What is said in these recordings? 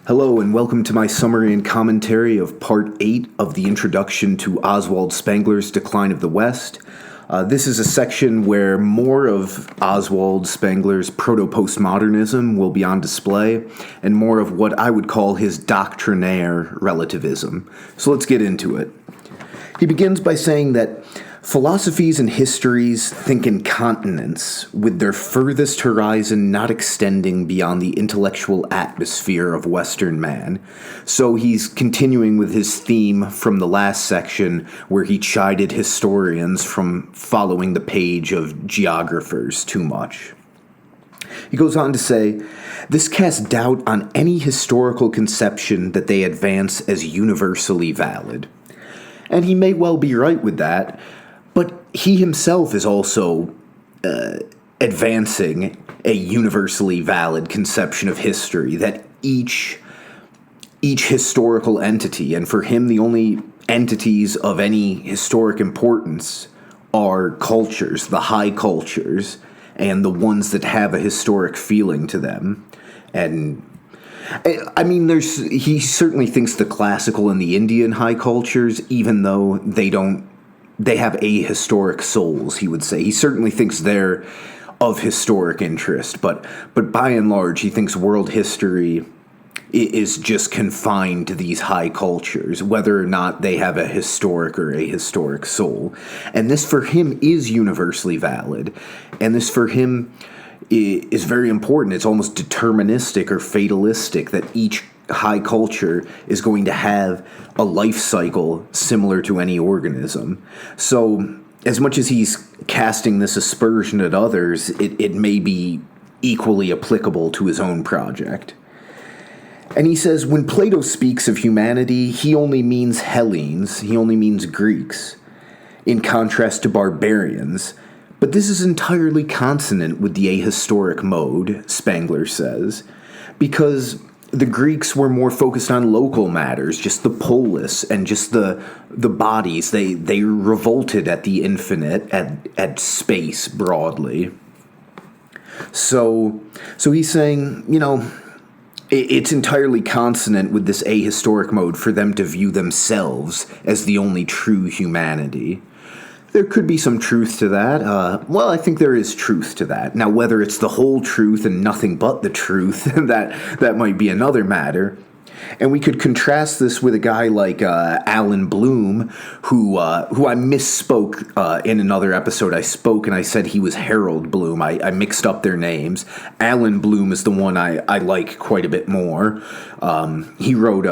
Hello and welcome to my summary and commentary of Part 8 of the Introduction to Oswald Spengler's Decline of the West. This is a section where more of Oswald Spengler's proto-postmodernism will be on display, and more of what I would call his doctrinaire relativism. So let's get into it. He begins by saying that philosophies and histories think in continents, with their furthest horizon not extending beyond the intellectual atmosphere of Western man. So he's continuing with his theme from the last section, where he chided historians from following the page of geographers too much. He goes on to say, "This casts doubt on any historical conception that they advance as universally valid." And he may well be right with that, but he himself is also advancing a universally valid conception of history, that each historical entity, and for him the only entities of any historic importance are cultures, the high cultures, and the ones that have a historic feeling to them. And I mean, he certainly thinks the classical and the Indian high cultures, even though they have ahistoric souls, he would say. He certainly thinks they're of historic interest, but by and large, he thinks world history is just confined to these high cultures, whether or not they have a historic or ahistoric soul. And this for him is universally valid, and this for him is very important. It's almost deterministic or fatalistic that each high culture is going to have a life cycle similar to any organism. So as much as he's casting this aspersion at others, it may be equally applicable to his own project. And he says, when Plato speaks of humanity, he only means Hellenes, he only means Greeks, in contrast to barbarians. But this is entirely consonant with the ahistoric mode, Spengler says, because the Greeks were more focused on local matters, just the polis and just the bodies. They revolted at the infinite, at space broadly. So he's saying, it's entirely consonant with this ahistoric mode for them to view themselves as the only true humanity. There could be some truth to that. I think there is truth to that. Now, whether it's the whole truth and nothing but the truth, that might be another matter. And we could contrast this with a guy like Alan Bloom, who I misspoke in another episode. I spoke and I said he was Harold Bloom. I mixed up their names. Alan Bloom is the one I like quite a bit more. He wrote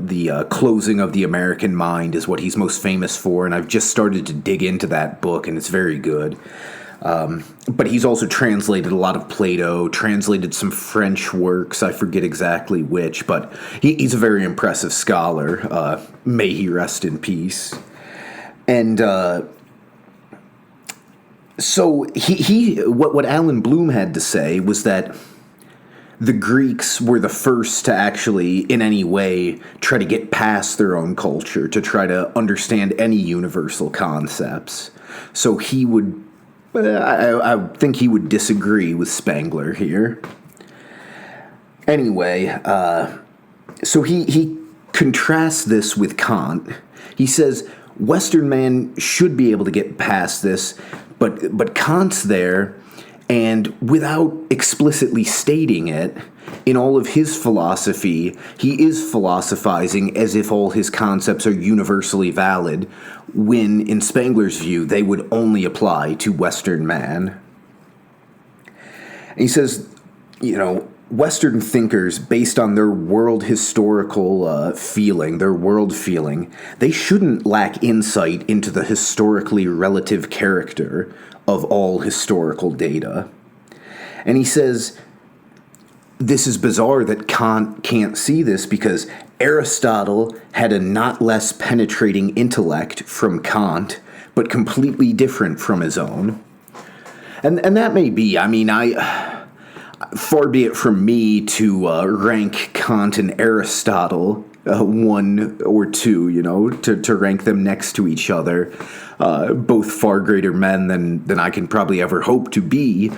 the Closing of the American Mind is what he's most famous for, and I've just started to dig into that book, and it's very good. But he's also translated a lot of Plato, translated some French works, I forget exactly which, but he's a very impressive scholar. May he rest in peace. And so what Alan Bloom had to say was that the Greeks were the first to actually, in any way, try to get past their own culture, to try to understand any universal concepts. So I think he would disagree with Spengler here. Anyway, so he contrasts this with Kant. He says Western man should be able to get past this, but Kant's there, and without explicitly stating it, in all of his philosophy, he is philosophizing as if all his concepts are universally valid, when, in Spengler's view, they would only apply to Western man. And he says, Western thinkers, based on their world historical feeling, their world feeling, they shouldn't lack insight into the historically relative character of all historical data. And he says, this is bizarre that Kant can't see this, because Aristotle had a not less penetrating intellect from Kant, but completely different from his own. And that may be, far be it from me to rank Kant and Aristotle one or two, to rank them next to each other, both far greater men than I can probably ever hope to be.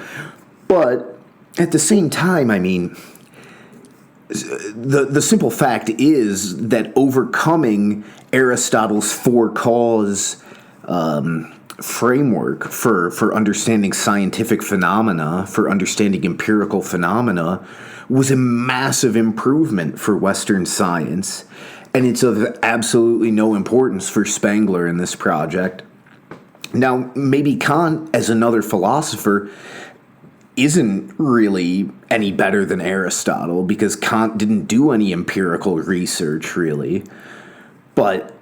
But at the same time, the simple fact is that overcoming Aristotle's four-cause framework for understanding scientific phenomena, for understanding empirical phenomena, was a massive improvement for Western science. And it's of absolutely no importance for Spengler in this project. Now, maybe Kant, as another philosopher, isn't really any better than Aristotle, because Kant didn't do any empirical research, really. But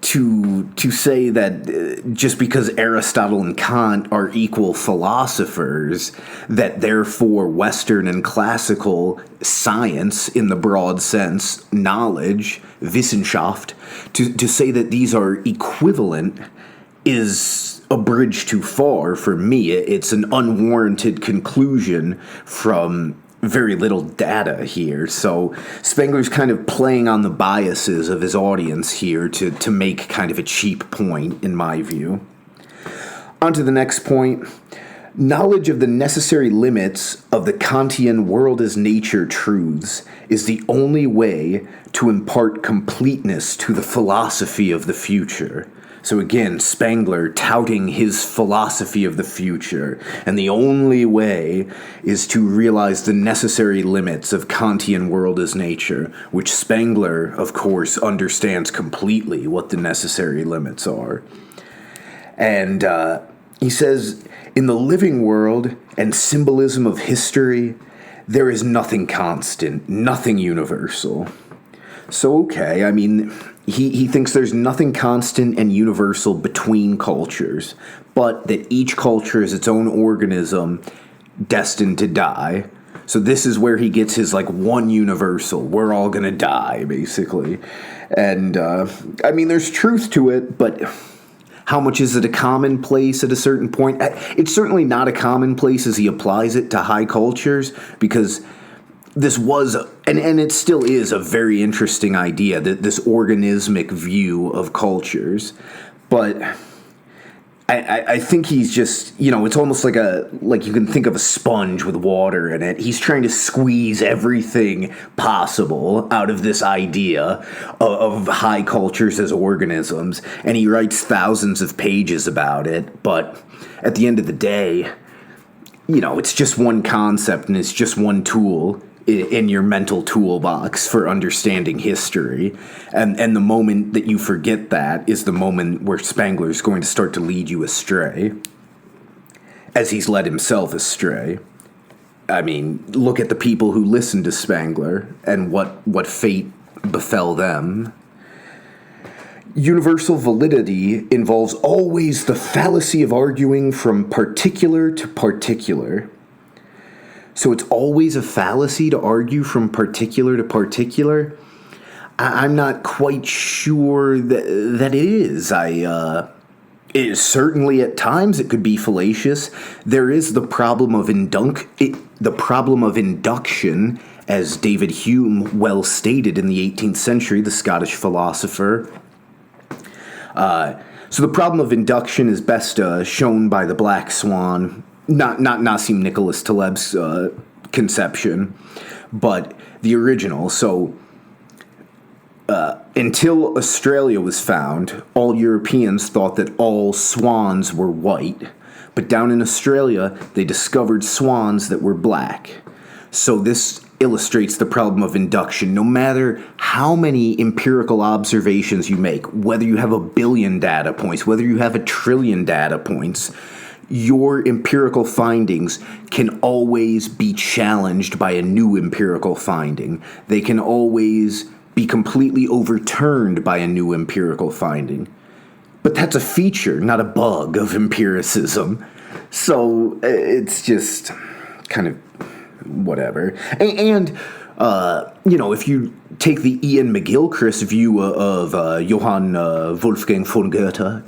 to say that just because Aristotle and Kant are equal philosophers, that therefore Western and classical science, in the broad sense, knowledge, Wissenschaft, to say that these are equivalent is a bridge too far for me. It's an unwarranted conclusion from very little data here. So Spengler's kind of playing on the biases of his audience here to make kind of a cheap point, in my view. On to the next point. Knowledge of the necessary limits of the Kantian world as nature truths is the only way to impart completeness to the philosophy of the future. So again, Spengler touting his philosophy of the future, and the only way is to realize the necessary limits of Kantian world as nature, which Spengler, of course, understands completely what the necessary limits are. And he says, in the living world and symbolism of history, there is nothing constant, nothing universal. So, okay, I mean, he thinks there's nothing constant and universal between cultures, but that each culture is its own organism destined to die. So this is where he gets his, like, one universal. We're all gonna die, basically. And, I mean, there's truth to it, but how much is it a commonplace at a certain point? It's certainly not a commonplace as he applies it to high cultures, because this was, and it still is, a very interesting idea, that this organismic view of cultures. But I think he's just, it's almost like you can think of a sponge with water in it. He's trying to squeeze everything possible out of this idea of high cultures as organisms, and he writes thousands of pages about it. But at the end of the day, it's just one concept, and it's just one tool in your mental toolbox for understanding history. And the moment that you forget that is the moment where Spengler's going to start to lead you astray, as he's led himself astray. I mean, look at the people who listened to Spengler and what fate befell them. Universal validity involves always the fallacy of arguing from particular to particular. So it's always a fallacy to argue from particular to particular? I'm not quite sure that it is. Certainly at times it could be fallacious. There is the problem of induction, as David Hume well stated in the 18th century, the Scottish philosopher. So the problem of induction is best shown by the Black Swan. Not Nassim Nicholas Taleb's conception, but the original. So until Australia was found, all Europeans thought that all swans were white. But down in Australia, they discovered swans that were black. So this illustrates the problem of induction. No matter how many empirical observations you make, whether you have 1 billion data points, whether you have 1 trillion data points, your empirical findings can always be challenged by a new empirical finding. They can always be completely overturned by a new empirical finding. But that's a feature, not a bug of empiricism. So it's just kind of whatever. And if you take the Ian McGilchrist view of Johann Wolfgang von Goethe,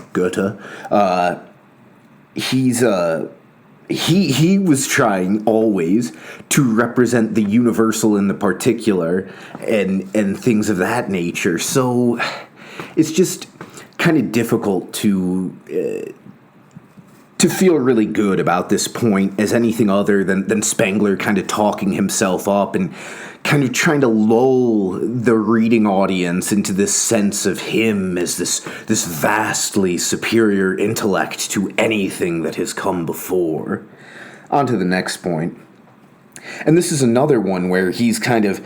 he was trying always to represent the universal in the particular and things of that nature. So it's just kind of difficult to feel really good about this point as anything other than Spengler kind of talking himself up and kind of trying to lull the reading audience into this sense of him as this vastly superior intellect to anything that has come before. On to the next point. And this is another one where it's kind of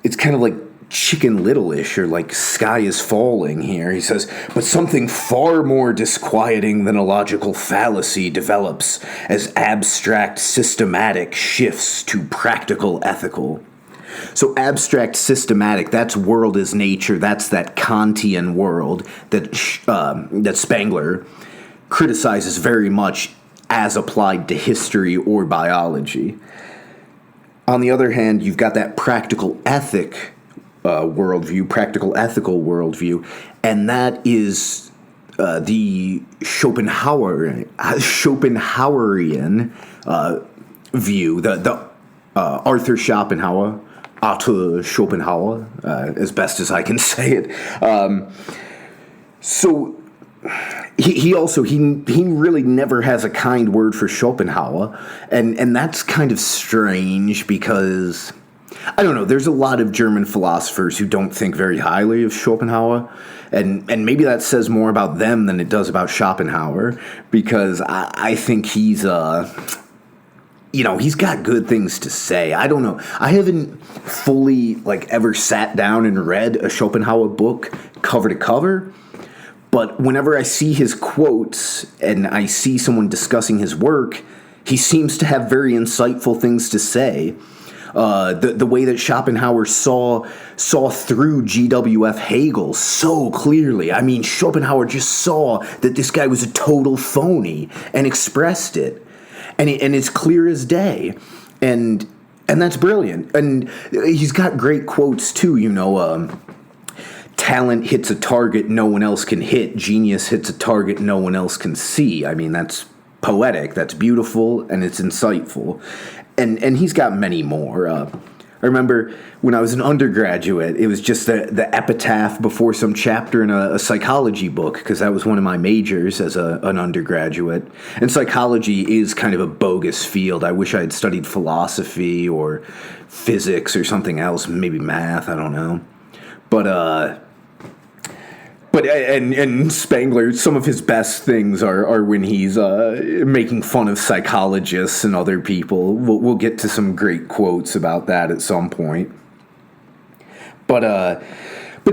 like Chicken Little-ish, or like Sky is Falling here. He says, but something far more disquieting than a logical fallacy develops as abstract systematic shifts to practical ethical. So abstract systematic, that's world as nature, that's that Kantian world that Spengler criticizes very much as applied to history or biology. On the other hand, you've got that practical ethic worldview, practical ethical worldview, and that is the Schopenhauerian view, the Arthur Schopenhauer, as best as I can say it. So he really never has a kind word for Schopenhauer, and that's kind of strange because, I don't know, there's a lot of German philosophers who don't think very highly of Schopenhauer, and maybe that says more about them than it does about Schopenhauer, because I think he's got good things to say. I don't know. I haven't fully, ever sat down and read a Schopenhauer book cover to cover, but whenever I see his quotes and I see someone discussing his work, he seems to have very insightful things to say. The way that Schopenhauer saw through G.W.F. Hegel so clearly. I mean, Schopenhauer just saw that this guy was a total phony and expressed it. And it's clear as day. And that's brilliant. And he's got great quotes, too, talent hits a target no one else can hit. Genius hits a target no one else can see. I mean, that's poetic, that's beautiful, and it's insightful. And he's got many more. I remember when I was an undergraduate, it was just the epitaph before some chapter in a psychology book, because that was one of my majors as an undergraduate. And psychology is kind of a bogus field. I wish I had studied philosophy or physics or something else, maybe math, I don't know. But Spengler, some of his best things are when he's making fun of psychologists and other people. We'll get to some great quotes about that at some point. But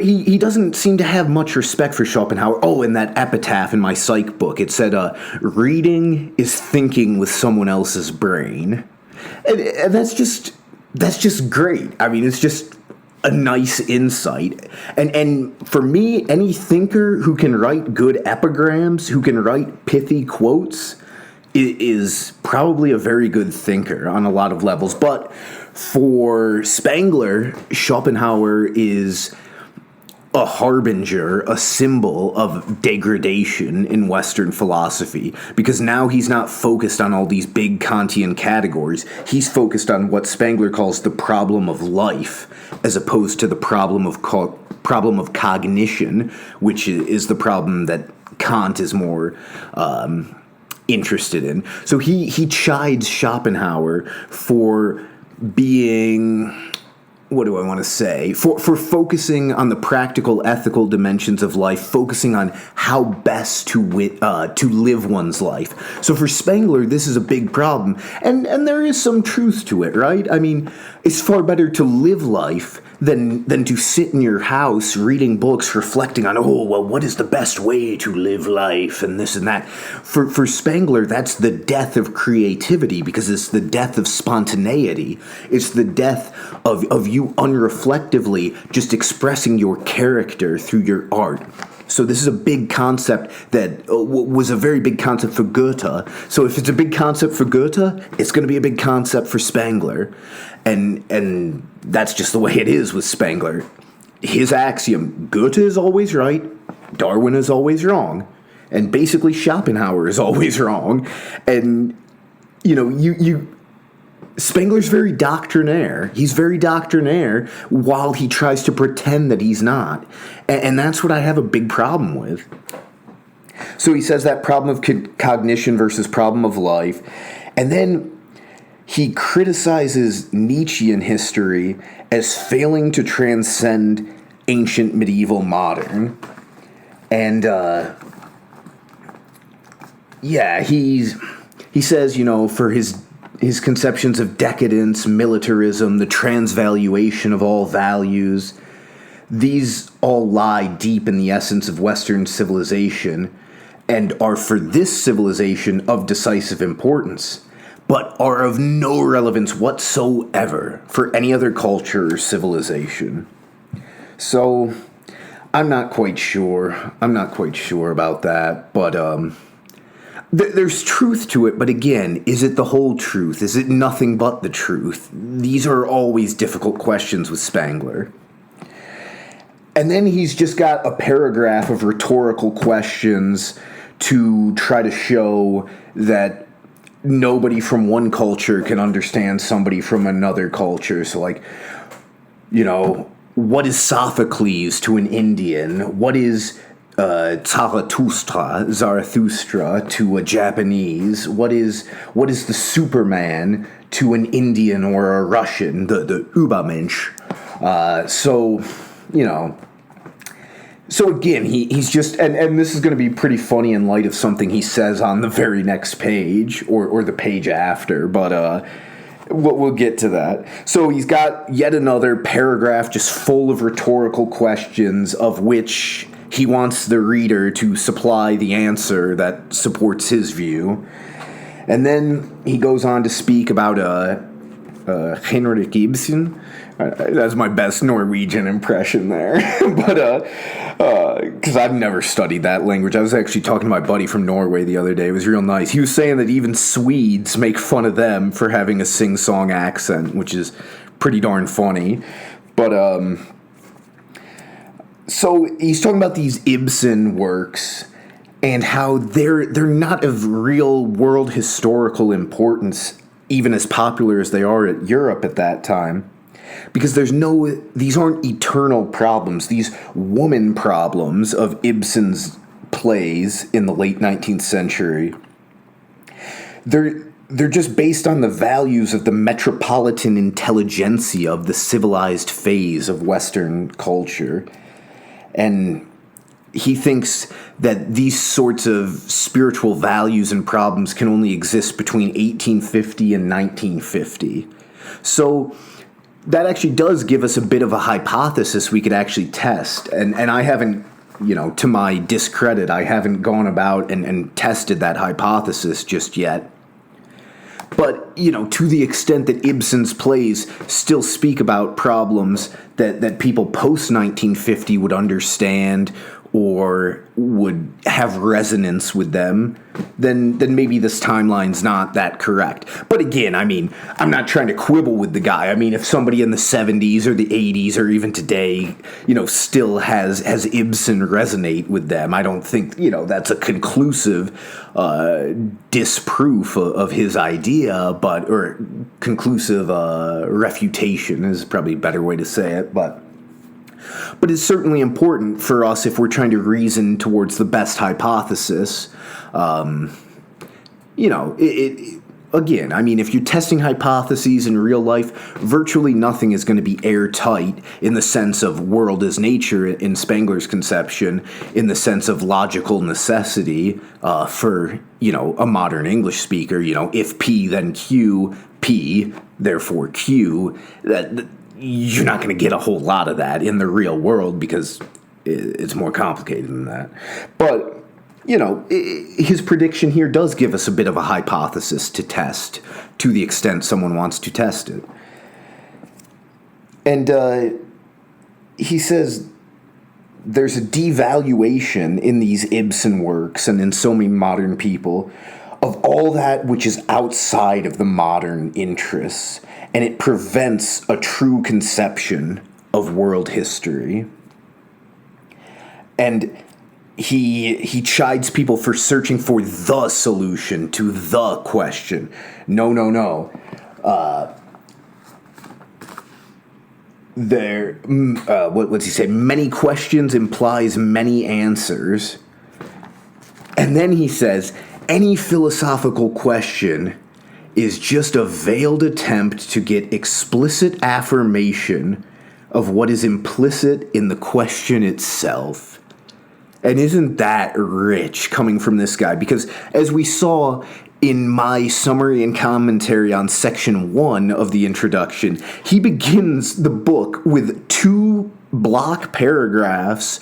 he doesn't seem to have much respect for Schopenhauer. Oh, and that epitaph in my psych book, it said, reading is thinking with someone else's brain. And that's just great. I mean, it's just a nice insight. And for me, any thinker who can write good epigrams, who can write pithy quotes, is probably a very good thinker on a lot of levels. But for Spengler, Schopenhauer is a harbinger, a symbol of degradation in Western philosophy, because now he's not focused on all these big Kantian categories. He's focused on what Spengler calls the problem of life, as opposed to the problem of cognition, which is the problem that Kant is more interested in. So he chides Schopenhauer for being, what do I want to say? For focusing on the practical, ethical dimensions of life, focusing on how best to live one's life. So for Spengler, this is a big problem, and there is some truth to it, right? I mean, it's far better to live life than to sit in your house reading books, reflecting on, what is the best way to live life, and this and that. For Spengler, that's the death of creativity, because it's the death of spontaneity. It's the death of you unreflectively just expressing your character through your art. So this is a big concept that was a very big concept for Goethe. So if it's a big concept for Goethe, it's going to be a big concept for Spengler. And that's just the way it is with Spengler. His axiom, Goethe is always right, Darwin is always wrong, and basically Schopenhauer is always wrong. And, Spengler's very doctrinaire. He's very doctrinaire while he tries to pretend that he's not. And that's what I have a big problem with. So he says that problem of cognition versus problem of life. And then he criticizes Nietzschean history as failing to transcend ancient, medieval, modern. And, he says, for his conceptions of decadence, militarism, the transvaluation of all values, these all lie deep in the essence of Western civilization and are for this civilization of decisive importance, but are of no relevance whatsoever for any other culture or civilization. So, I'm not quite sure about that, but there's truth to it, but again, is it the whole truth? Is it nothing but the truth? These are always difficult questions with Spengler. And then he's just got a paragraph of rhetorical questions to try to show that nobody from one culture can understand somebody from another culture. So, what is Sophocles to an Indian? What is Zarathustra to a Japanese? What is the Superman to an Indian or a Russian? The Übermensch. So again, he's just, and this is going to be pretty funny in light of something he says on the very next page, or the page after, but we'll get to that. So he's got yet another paragraph just full of rhetorical questions, of which he wants the reader to supply the answer that supports his view. And then he goes on to speak about Henrik Ibsen. That's my best Norwegian impression there. But, because I've never studied that language. I was actually talking to my buddy from Norway the other day. It was real nice. He was saying that even Swedes make fun of them for having a sing-song accent, which is pretty darn funny. But, so he's talking about these Ibsen works and how they're not of real world historical importance, even as popular as they are at Europe at that time. Because these aren't eternal problems. These woman problems of Ibsen's plays in the late 19th century, they're just based on the values of the metropolitan intelligentsia of the civilized phase of Western culture. And he thinks that these sorts of spiritual values and problems can only exist between 1850 and 1950. So that actually does give us a bit of a hypothesis we could actually test. And I haven't, to my discredit, I haven't gone about and tested that hypothesis just yet. But, to the extent that Ibsen's plays still speak about problems that people post-1950 would understand or would have resonance with them, then maybe this timeline's not that correct. But again, I'm not trying to quibble with the guy. If somebody in the 70s or the 80s or even today, still has Ibsen resonate with them, I don't think, that's a conclusive disproof of his idea, or conclusive refutation is probably a better way to say it, but it's certainly important for us if we're trying to reason towards the best hypothesis. Again, if you're testing hypotheses in real life, virtually nothing is going to be airtight in the sense of world as nature in Spengler's conception, in the sense of logical necessity for, a modern English speaker. If P, then Q, P, therefore Q. You're not going to get a whole lot of that in the real world because it's more complicated than that. But, his prediction here does give us a bit of a hypothesis to test to the extent someone wants to test it. And he says there's a devaluation in these Ibsen works and in so many modern people of all that which is outside of the modern interests, and it prevents a true conception of world history. And he chides people for searching for the solution to the question. No. What's he say? Many questions implies many answers. And then he says, any philosophical question is just a veiled attempt to get explicit affirmation of what is implicit in the question itself. And isn't that rich coming from this guy? Because as we saw in my summary and commentary on section 1 of the introduction, he begins the book with 2 block paragraphs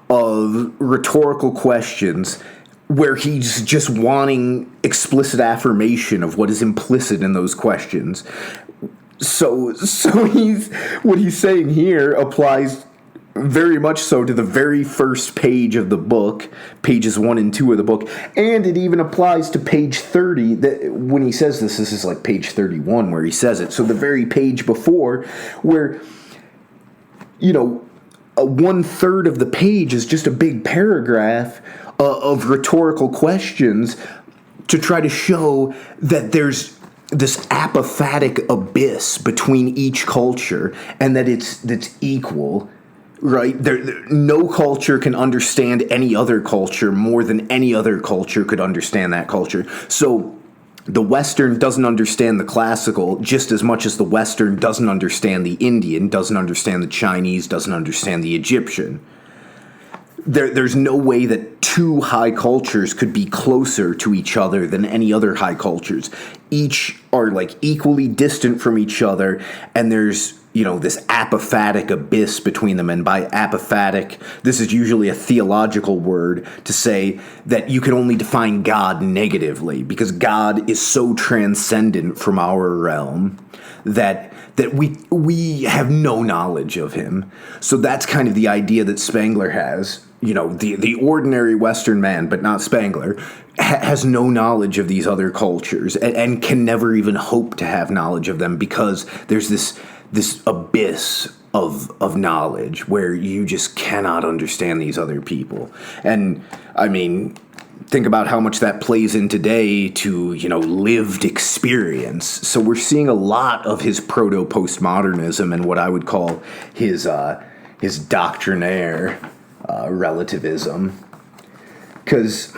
of rhetorical questions where he's just wanting explicit affirmation of what is implicit in those questions. So what he's saying here applies very much so to the very first page of the book, pages 1 and 2 of the book, and it even applies to page 30. That when he says this is like page 31 where he says it. So the very page before, where, you know, 1/3 of the page is just a big paragraph of rhetorical questions to try to show that there's this apophatic abyss between each culture and that that's equal. Right? No culture can understand any other culture more than any other culture could understand that culture. So the Western doesn't understand the classical just as much as the Western doesn't understand the Indian, doesn't understand the Chinese, doesn't understand the Egyptian. There's no way that 2 high cultures could be closer to each other than any other high cultures. Each are like equally distant from each other, and there's, you know, this apophatic abyss between them. And by apophatic, this is usually a theological word to say that you can only define God negatively, because God is so transcendent from our realm that we have no knowledge of him. So that's kind of the idea that Spengler has. You know, the ordinary Western man, but not Spengler, has no knowledge of these other cultures and can never even hope to have knowledge of them, because there's this abyss of knowledge where you just cannot understand these other people. And I mean, think about how much that plays in today to, you know, lived experience. So we're seeing a lot of his proto-postmodernism and what I would call his doctrinaire relativism. Because,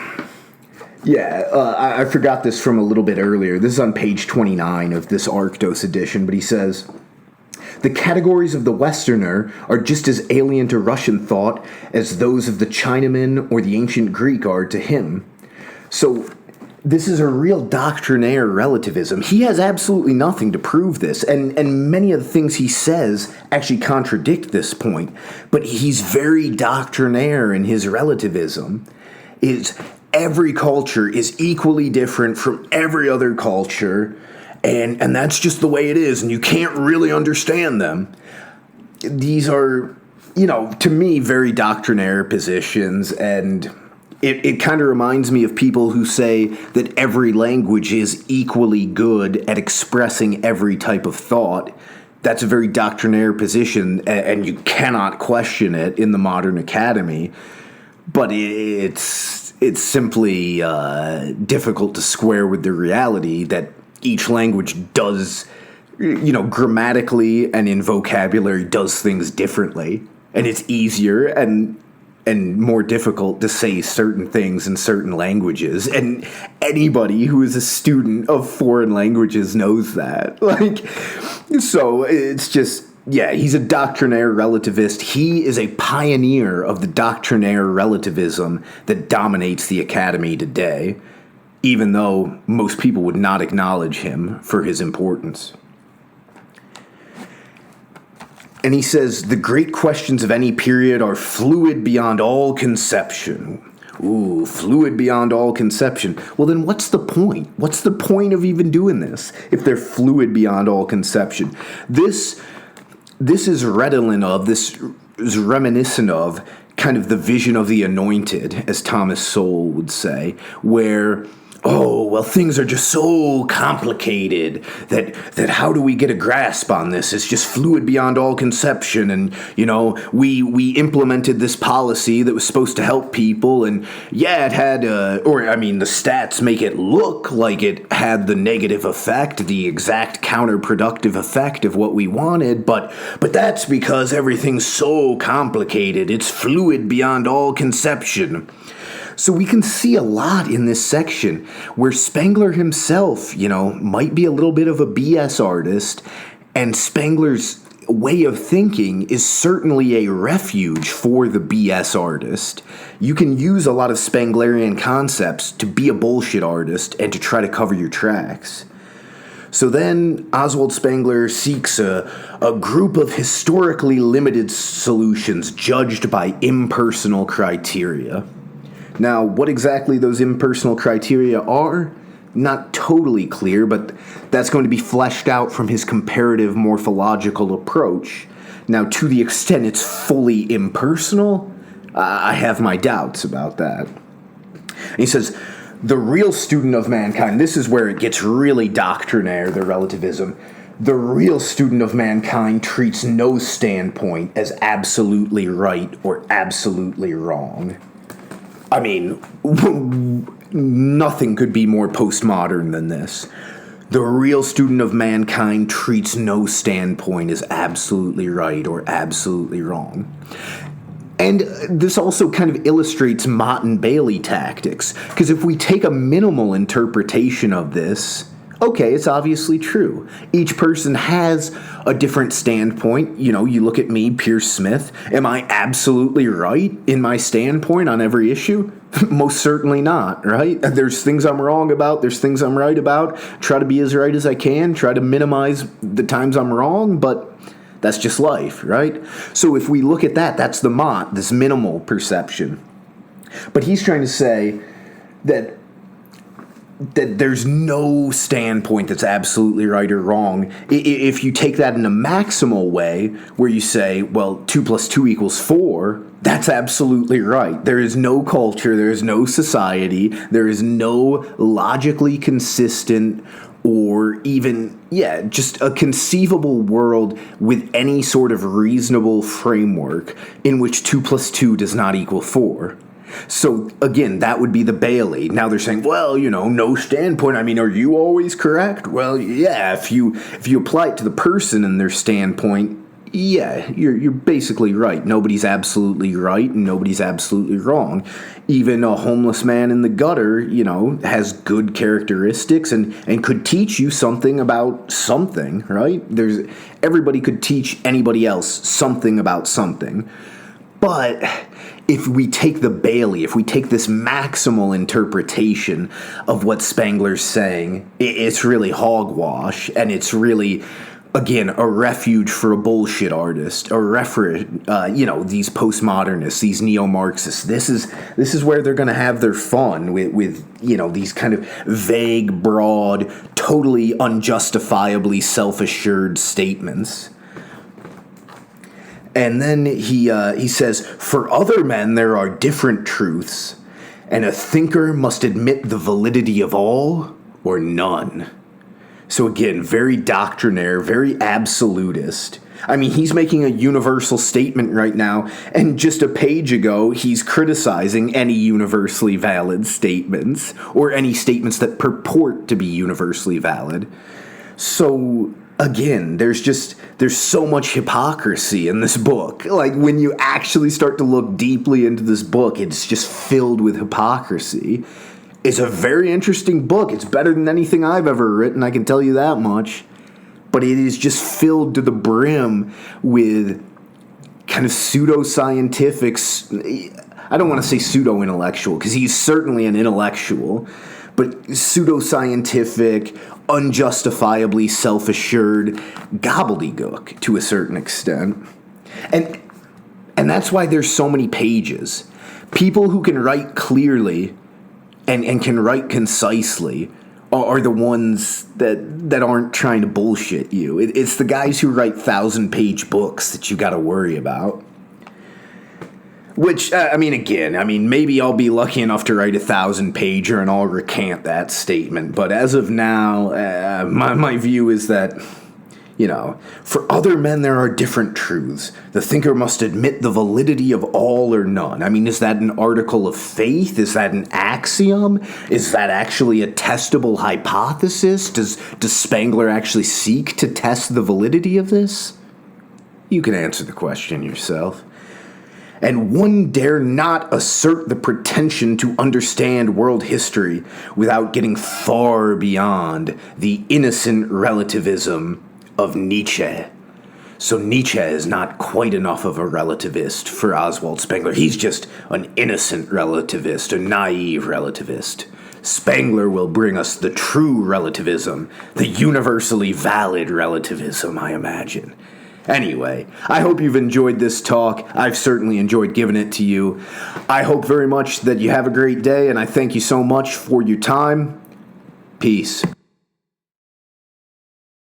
I forgot this from a little bit earlier. This is on page 29 of this Arctos edition, but he says, the categories of the Westerner are just as alien to Russian thought as those of the Chinaman or the ancient Greek are to him. So this is a real doctrinaire relativism. He has absolutely nothing to prove this, and many of the things he says actually contradict this point, but he's very doctrinaire in his relativism. Every culture is equally different from every other culture, and that's just the way it is, and you can't really understand them. These are, you know, to me, very doctrinaire positions, and it kind of reminds me of people who say that every language is equally good at expressing every type of thought. That's a very doctrinaire position, and you cannot question it in the modern academy, but it's simply difficult to square with the reality that each language does, you know, grammatically and in vocabulary does things differently, and it's easier and more difficult to say certain things in certain languages, and anybody who is a student of foreign languages knows that. So it's just, he's a doctrinaire relativist. He is a pioneer of the doctrinaire relativism that dominates the academy today, even though most people would not acknowledge him for his importance. And he says, the great questions of any period are fluid beyond all conception. Ooh, fluid beyond all conception. Well, then what's the point? What's the point of even doing this if they're fluid beyond all conception? This is redolent of, this is reminiscent of kind of the vision of the anointed, as Thomas Sowell would say, where, things are just so complicated that how do we get a grasp on this? It's just fluid beyond all conception, and, you know, we implemented this policy that was supposed to help people, and it had, the stats make it look like it had the negative effect, the exact counterproductive effect of what we wanted, but that's because everything's so complicated. It's fluid beyond all conception. So we can see a lot in this section where Spengler himself, might be a little bit of a BS artist, and Spengler's way of thinking is certainly a refuge for the BS artist. You can use a lot of Spenglerian concepts to be a bullshit artist and to try to cover your tracks. So then Oswald Spengler seeks a group of historically limited solutions judged by impersonal criteria. Now, what exactly those impersonal criteria are, not totally clear, but that's going to be fleshed out from his comparative morphological approach. Now, to the extent it's fully impersonal, I have my doubts about that. And he says, the real student of mankind, this is where it gets really doctrinaire, the relativism. The real student of mankind treats no standpoint as absolutely right or absolutely wrong. I mean, nothing could be more postmodern than this. The real student of mankind treats no standpoint as absolutely right or absolutely wrong. And this also kind of illustrates Motte and Bailey tactics, because if we take a minimal interpretation of this, okay, it's obviously true. Each person has a different standpoint. You look at me, Pierce Smith. Am I absolutely right in my standpoint on every issue? Most certainly not, right? There's things I'm wrong about. There's things I'm right about. Try to be as right as I can. Try to minimize the times I'm wrong, but that's just life, right? So if we look at that, that's the Motte, this minimal perception. But he's trying to say that there's no standpoint that's absolutely right or wrong. If you take that in a maximal way, where you say, well, 2 + 2 = 4, that's absolutely right. There is no culture, there is no society, there is no logically consistent or even, just a conceivable world with any sort of reasonable framework in which 2 + 2 does not equal 4. So, again, that would be the Bailey. Now they're saying, well, no standpoint. I mean, are you always correct? Well, yeah, if you apply it to the person and their standpoint, yeah, you're basically right. Nobody's absolutely right and nobody's absolutely wrong. Even a homeless man in the gutter, has good characteristics and could teach you something about something, right? Everybody could teach anybody else something about something. But if we take the Bailey, if we take this maximal interpretation of what Spengler's saying, it's really hogwash, and it's really, again, a refuge for a bullshit artist, these postmodernists, these neo-Marxists. This is where they're going to have their fun with these kind of vague, broad, totally unjustifiably self-assured statements. And then he says, for other men there are different truths, and a thinker must admit the validity of all or none. So again, very doctrinaire, very absolutist. I mean, he's making a universal statement right now, and just a page ago, he's criticizing any universally valid statements, or any statements that purport to be universally valid. So again, there's so much hypocrisy in this book. Like, when you actually start to look deeply into this book, it's just filled with hypocrisy. It's a very interesting book. It's better than anything I've ever written, I can tell you that much. But it is just filled to the brim with kind of pseudoscientific, I don't want to say pseudo-intellectual, because he's certainly an intellectual, but pseudoscientific, unjustifiably self-assured gobbledygook to a certain extent. And that's why there's so many pages. People who can write clearly and can write concisely are the ones that aren't trying to bullshit you. It's the guys who write 1,000-page books that you got to worry about. Which, maybe I'll be lucky enough to write a 1,000-pager and I'll recant that statement. But as of now, my view is that, for other men there are different truths. The thinker must admit the validity of all or none. I mean, is that an article of faith? Is that an axiom? Is that actually a testable hypothesis? Does Spengler actually seek to test the validity of this? You can answer the question yourself. and one dare not assert the pretension to understand world history without getting far beyond the innocent relativism of Nietzsche. So Nietzsche is not quite enough of a relativist for Oswald Spengler. He's just an innocent relativist, a naive relativist. Spengler will bring us the true relativism, the universally valid relativism, I imagine. Anyway, I hope you've enjoyed this talk. I've certainly enjoyed giving it to you. I hope very much that you have a great day, and I thank you so much for your time. Peace.